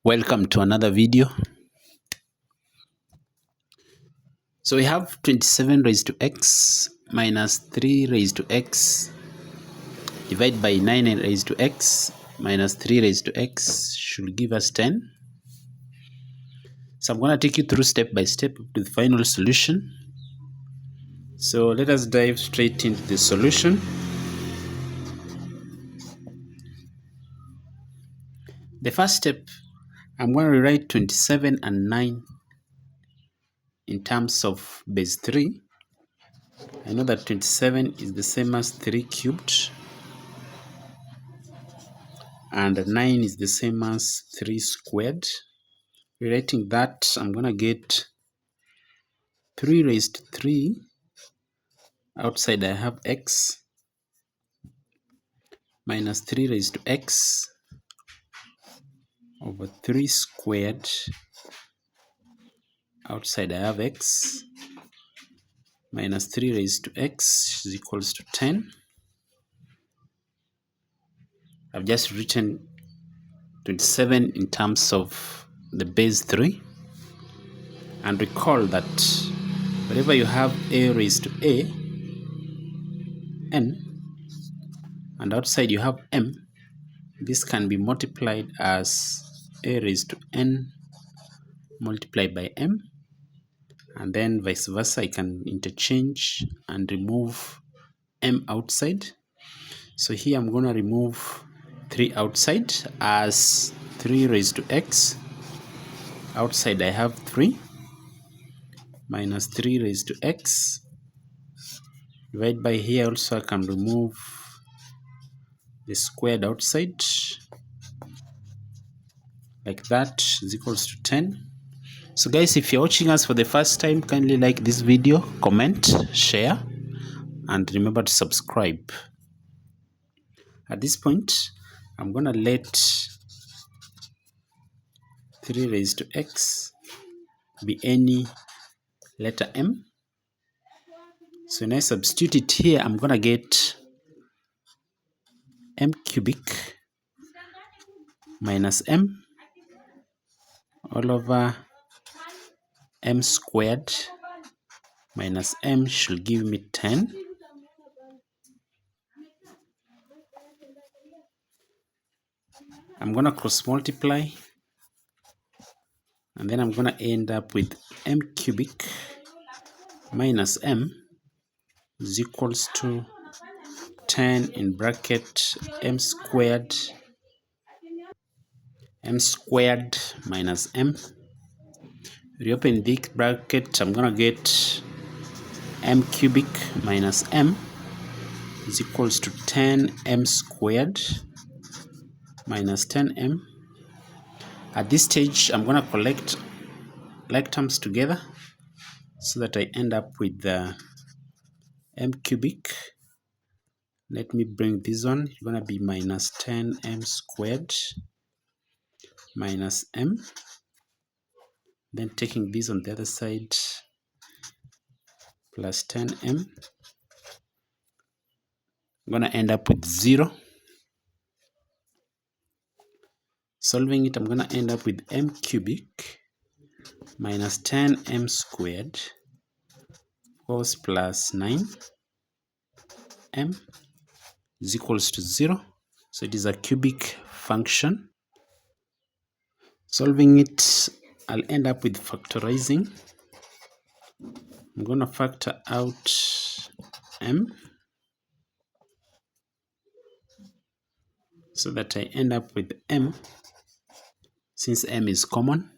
Welcome to another video. So we have 27 raised to x minus 3 raised to x divided by 9 raised to x minus 3 raised to x should give us 10. So I'm going to take you through step by step to the final solution. So let us dive straight into the solution. The first step, I'm going to rewrite 27 and 9 in terms of base 3. I know that 27 is the same as 3 cubed. And 9 is the same as 3 squared. Rewriting that, I'm going to get 3 raised to 3. Outside I have x minus 3 raised to x over 3 squared. Outside I have x minus 3 raised to x is equals to 10. I've just written 27 in terms of the base 3. And recall that wherever you have a raised to a, n, and outside you have m, this can be multiplied as a raised to n multiplied by m, and then vice versa. I can interchange and remove m outside. So here I'm going to remove 3 outside as 3 raised to x. Outside I have 3 minus 3 raised to x. Divide by here also I can remove the squared outside. Like that is equals to 10. So guys, if you're watching us for the first time, kindly like this video, comment, share, and remember to subscribe. At this point, I'm going to let 3 raised to x be any letter m. So when I substitute it here, I'm going to get m cubic minus m all over m squared minus m should give me 10. I'm going to cross multiply, and then I'm going to end up with m cubic minus m is equals to 10 in bracket m squared minus m. Reopen the bracket, I'm going to get m cubic minus m is equals to 10m squared minus 10m. At this stage, I'm going to collect like terms together so that I end up with the m cubic. Let me bring this one. It's going to be minus 10m squared minus m. Then taking this on the other side, plus 10m. I'm going to end up with 0. Solving it, I'm going to end up with m cubic minus 10m squared goes plus 9m is equals to 0. So it is a cubic function. Solving it, I'll end up with factorizing. I'm going to factor out m so that I end up with m. Since m is common,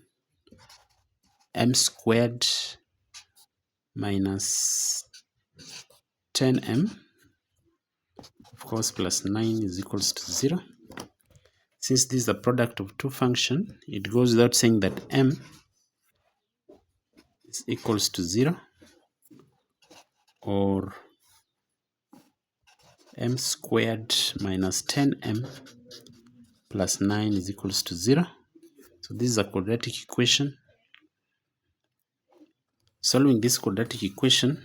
m squared minus 10m, of course, plus 9 is equals to 0. Since this is the product of two functions, it goes without saying that m is equals to 0, or m squared minus 10m plus 9 is equals to 0. So this is a quadratic equation. Solving this quadratic equation,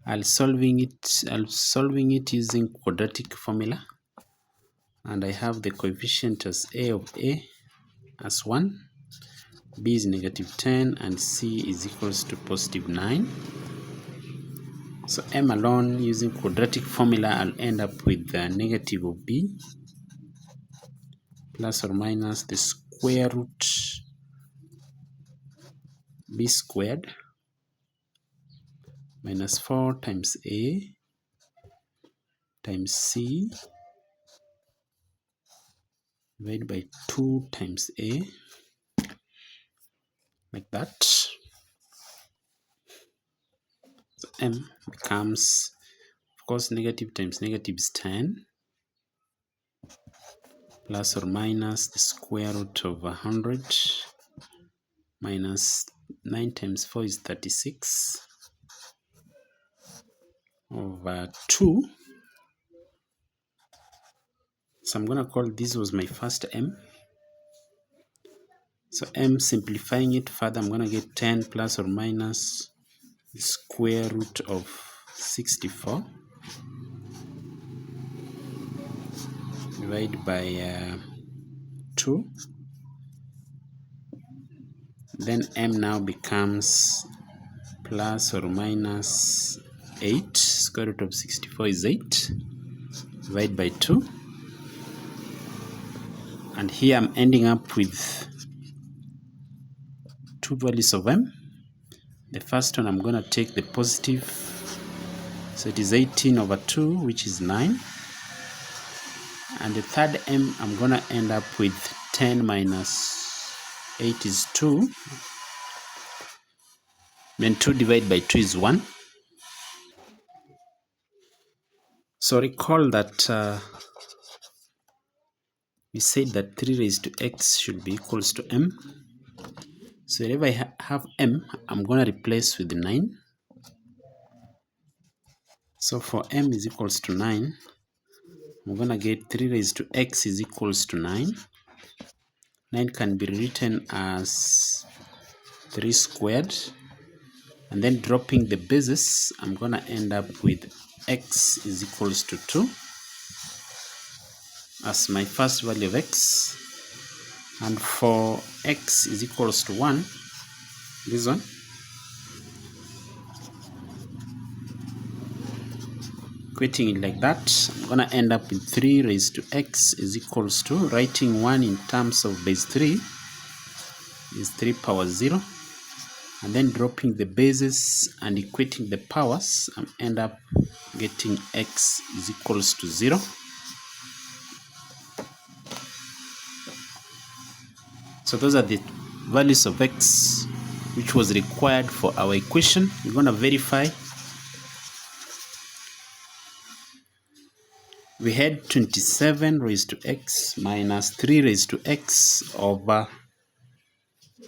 I'll solving it using quadratic formula, and I have the coefficient as a of a as 1, b is negative 10, and c is equals to positive 9. So m alone, using quadratic formula, I'll end up with the negative of b plus or minus the square root b squared minus 4 times a times c divided by 2 times a, like that. So m becomes, of course, negative times negative is 10 plus or minus the square root of 100 minus 9 times 4 is 36 over 2. So I'm going to call this was my first m. So m, simplifying it further, I'm going to get 10 plus or minus the square root of 64 divided by 2. Then m now becomes plus or minus 8. Square root of 64 is 8 divided by 2. And here I'm ending up with two values of m. The first one, I'm going to take the positive, so it is 18 over 2, which is 9. And the third m, I'm going to end up with 10 minus 8 is 2. Then 2 divided by 2 is 1. So recall that we said that 3 raised to x should be equals to m. So wherever I have m, I'm going to replace with 9. So for m is equals to 9, I'm going to get 3 raised to x is equals to 9. 9 can be written as 3 squared. And then dropping the bases, I'm going to end up with x is equals to 2 as my first value of x. And for x is equals to 1, this one, equating it like that, I'm going to end up with 3 raised to x is equals to, writing 1 in terms of base 3 is 3 power 0. And then dropping the bases and equating the powers, I end up getting x is equals to 0. So those are the values of x which was required for our equation. We're going to verify. We had 27 raised to x minus 3 raised to x over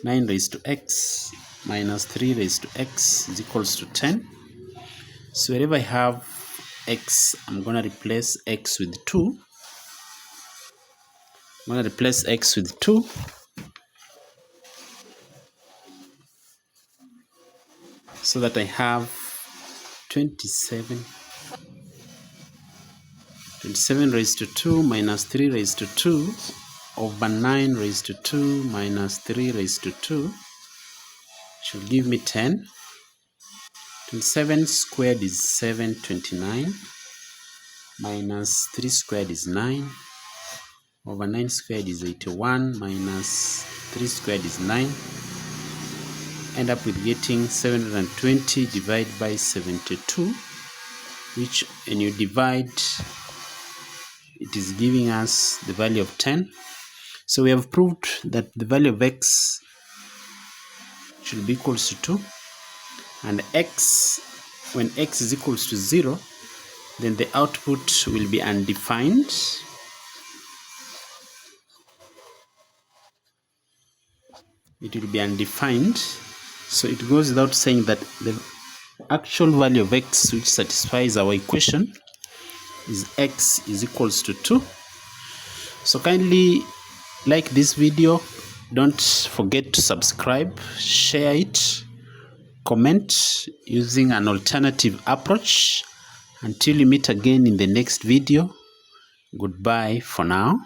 9 raised to x minus 3 raised to x is equals to 10. So wherever I have x, I'm going to replace x with 2. I'm going to replace x with 2. So that I have 27 raised to 2 minus 3 raised to 2 over 9 raised to 2 minus 3 raised to 2 should give me 10. 27 squared is 729 minus 3 squared is 9 over 9 squared is 81 minus 3 squared is 9. End up with getting 720 divided by 72, which when you divide, it is giving us the value of 10. So we have proved that the value of x should be equals to 2, and x, when x is equals to 0, then the output will be undefined. It will be undefined. So it goes without saying that the actual value of x which satisfies our equation is x is equals to 2. So kindly like this video, don't forget to subscribe, share it, comment using an alternative approach. Until we meet again in the next video, goodbye for now.